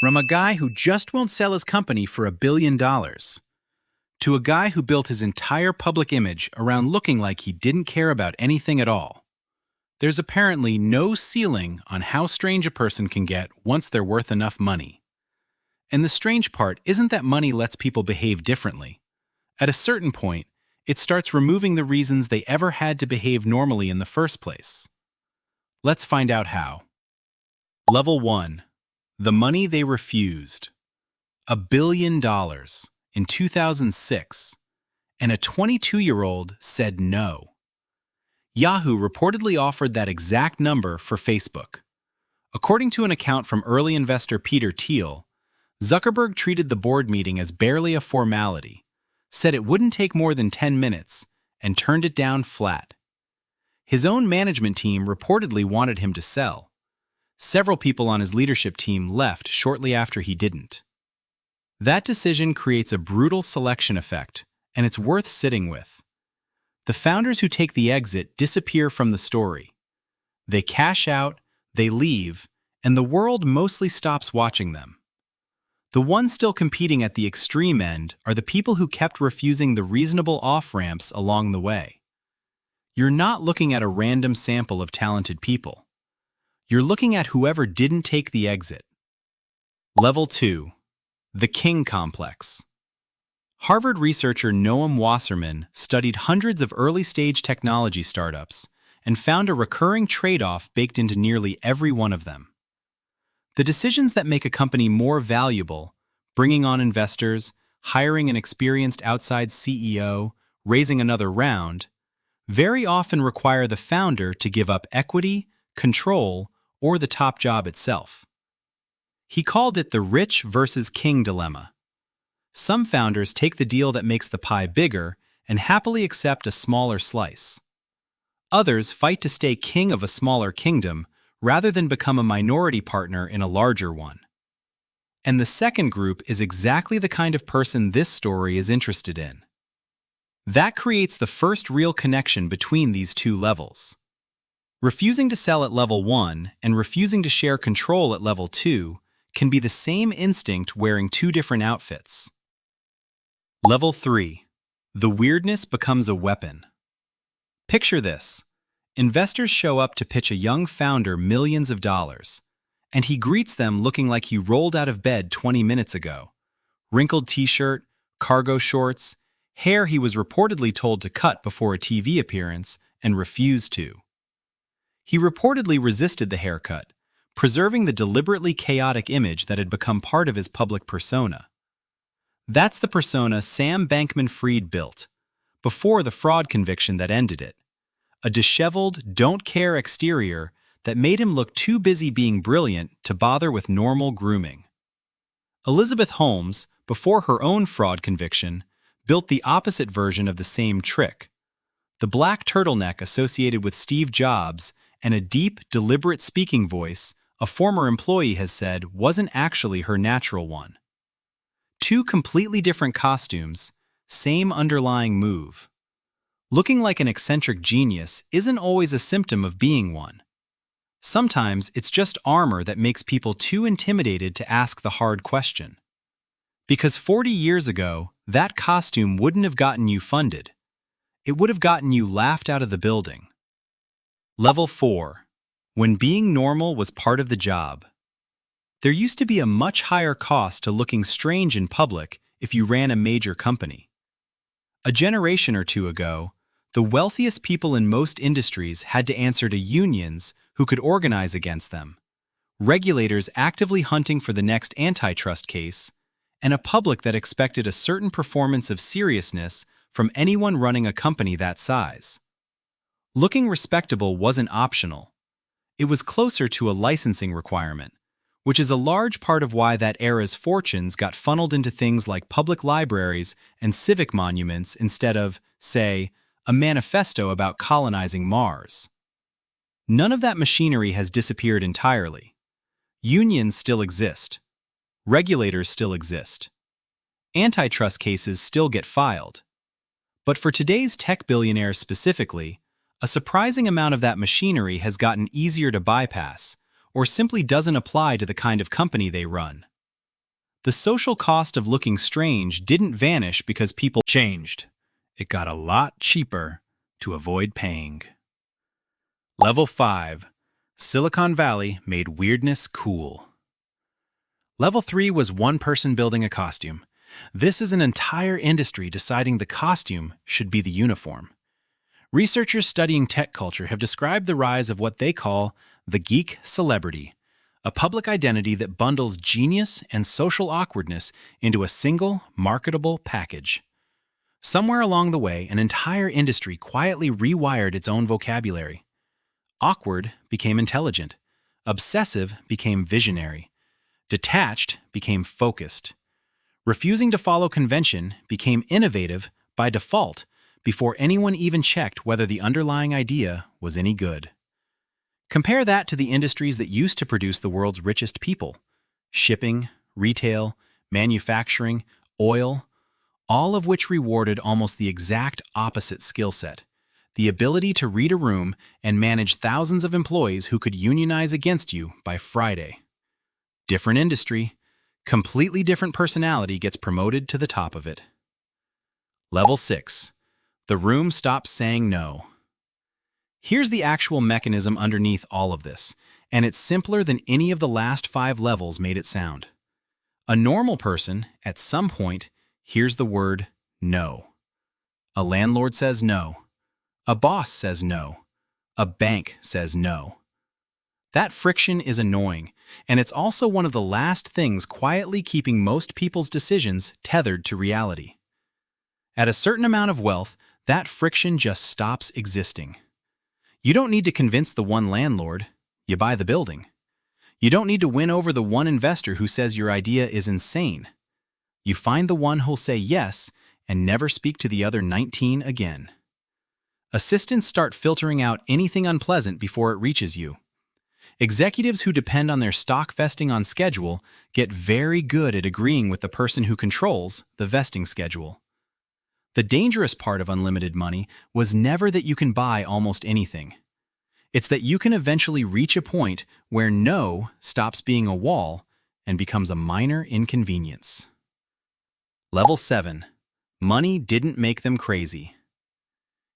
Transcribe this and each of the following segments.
From a guy who just won't sell his company for $1 billion, to a guy who built his entire public image around looking like he didn't care about anything at all. There's apparently no ceiling on how strange a person can get once they're worth enough money. And the strange part isn't that money lets people behave differently. At a certain point, it starts removing the reasons they ever had to behave normally in the first place. Let's find out how. Level 1. The money they refused. $1 billion in 2006, and a 22-year-old said no. Yahoo reportedly offered that exact number for Facebook. According to an account from early investor Peter Thiel, Zuckerberg treated the board meeting as barely a formality, said it wouldn't take more than 10 minutes, and turned it down flat. His own management team reportedly wanted him to sell. Several people on his leadership team left shortly after he didn't. That decision creates a brutal selection effect, and it's worth sitting with. The founders who take the exit disappear from the story. They cash out, they leave, and the world mostly stops watching them. The ones still competing at the extreme end are the people who kept refusing the reasonable off-ramps along the way. You're not looking at a random sample of talented people. You're looking at whoever didn't take the exit. Level 2. The King Complex. Harvard researcher Noam Wasserman studied hundreds of early-stage technology startups and found a recurring trade-off baked into nearly every one of them. The decisions that make a company more valuable, bringing on investors, hiring an experienced outside CEO, raising another round, very often require the founder to give up equity, control, or the top job itself. He called it the rich versus king dilemma. Some founders take the deal that makes the pie bigger and happily accept a smaller slice. Others fight to stay king of a smaller kingdom rather than become a minority partner in a larger one. And the second group is exactly the kind of person this story is interested in. That creates the first real connection between these two levels. Refusing to sell at level 1 and refusing to share control at level 2 can be the same instinct wearing two different outfits. Level 3. The weirdness becomes a weapon. Picture this. Investors show up to pitch a young founder millions of dollars, and he greets them looking like he rolled out of bed 20 minutes ago. Wrinkled t-shirt, cargo shorts, hair he was reportedly told to cut before a TV appearance and refused to. He reportedly resisted the haircut, preserving the deliberately chaotic image that had become part of his public persona. That's the persona Sam Bankman-Fried built, before the fraud conviction that ended it. A disheveled, don't-care exterior that made him look too busy being brilliant to bother with normal grooming. Elizabeth Holmes, before her own fraud conviction, built the opposite version of the same trick. The black turtleneck associated with Steve Jobs and a deep, deliberate speaking voice a former employee has said wasn't actually her natural one. Two completely different costumes, same underlying move. Looking like an eccentric genius isn't always a symptom of being one. Sometimes it's just armor that makes people too intimidated to ask the hard question. Because 40 years ago, that costume wouldn't have gotten you funded. It would have gotten you laughed out of the building. Level 4. When being normal was part of the job. There used to be a much higher cost to looking strange in public if you ran a major company. A generation or two ago, the wealthiest people in most industries had to answer to unions who could organize against them, regulators actively hunting for the next antitrust case, and a public that expected a certain performance of seriousness from anyone running a company that size. Looking respectable wasn't optional. It was closer to a licensing requirement, which is a large part of why that era's fortunes got funneled into things like public libraries and civic monuments instead of, say, a manifesto about colonizing Mars. None of that machinery has disappeared entirely. Unions still exist. Regulators still exist. Antitrust cases still get filed. But for today's tech billionaires specifically, a surprising amount of that machinery has gotten easier to bypass, or simply doesn't apply to the kind of company they run. The social cost of looking strange didn't vanish because people changed. It got a lot cheaper to avoid paying. Level 5. Silicon Valley made weirdness cool. Level 3 was one person building a costume. This is an entire industry deciding the costume should be the uniform. Researchers studying tech culture have described the rise of what they call the geek celebrity, a public identity that bundles genius and social awkwardness into a single, marketable package. Somewhere along the way, an entire industry quietly rewired its own vocabulary. Awkward became intelligent. Obsessive became visionary. Detached became focused. Refusing to follow convention became innovative by default before anyone even checked whether the underlying idea was any good. Compare that to the industries that used to produce the world's richest people: shipping, retail, manufacturing, oil, all of which rewarded almost the exact opposite skill set: the ability to read a room and manage thousands of employees who could unionize against you by Friday. Different industry, completely different personality gets promoted to the top of it. Level 6. The room stops saying no. Here's the actual mechanism underneath all of this, and it's simpler than any of the last 5 levels made it sound. A normal person, at some point, hears the word no. A landlord says no. A boss says no. A bank says no. That friction is annoying, and it's also one of the last things quietly keeping most people's decisions tethered to reality. At a certain amount of wealth, that friction just stops existing. You don't need to convince the one landlord, you buy the building. You don't need to win over the one investor who says your idea is insane. You find the one who'll say yes and never speak to the other 19 again. Assistants start filtering out anything unpleasant before it reaches you. Executives who depend on their stock vesting on schedule get very good at agreeing with the person who controls the vesting schedule. The dangerous part of unlimited money was never that you can buy almost anything. It's that you can eventually reach a point where no stops being a wall and becomes a minor inconvenience. Level 7. Money didn't make them crazy.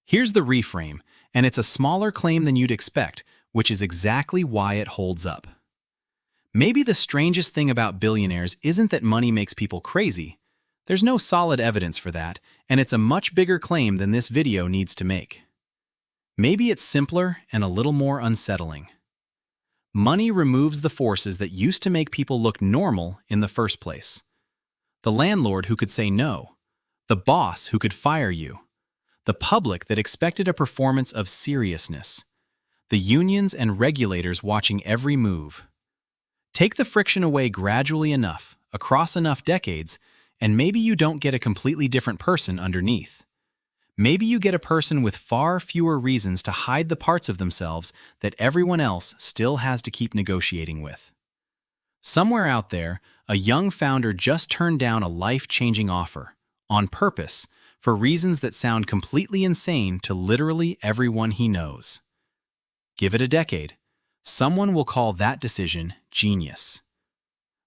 Here's the reframe, and it's a smaller claim than you'd expect, which is exactly why it holds up. Maybe the strangest thing about billionaires isn't that money makes people crazy. There's no solid evidence for that, and it's a much bigger claim than this video needs to make. Maybe it's simpler and a little more unsettling. Money removes the forces that used to make people look normal in the first place. The landlord who could say no. The boss who could fire you. The public that expected a performance of seriousness. The unions and regulators watching every move. Take the friction away gradually enough, across enough decades, and maybe you don't get a completely different person underneath. Maybe you get a person with far fewer reasons to hide the parts of themselves that everyone else still has to keep negotiating with. Somewhere out there, a young founder just turned down a life-changing offer, on purpose, for reasons that sound completely insane to literally everyone he knows. Give it a decade. Someone will call that decision genius.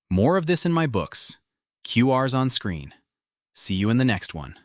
More of this in my books. QR's on screen. See you in the next one.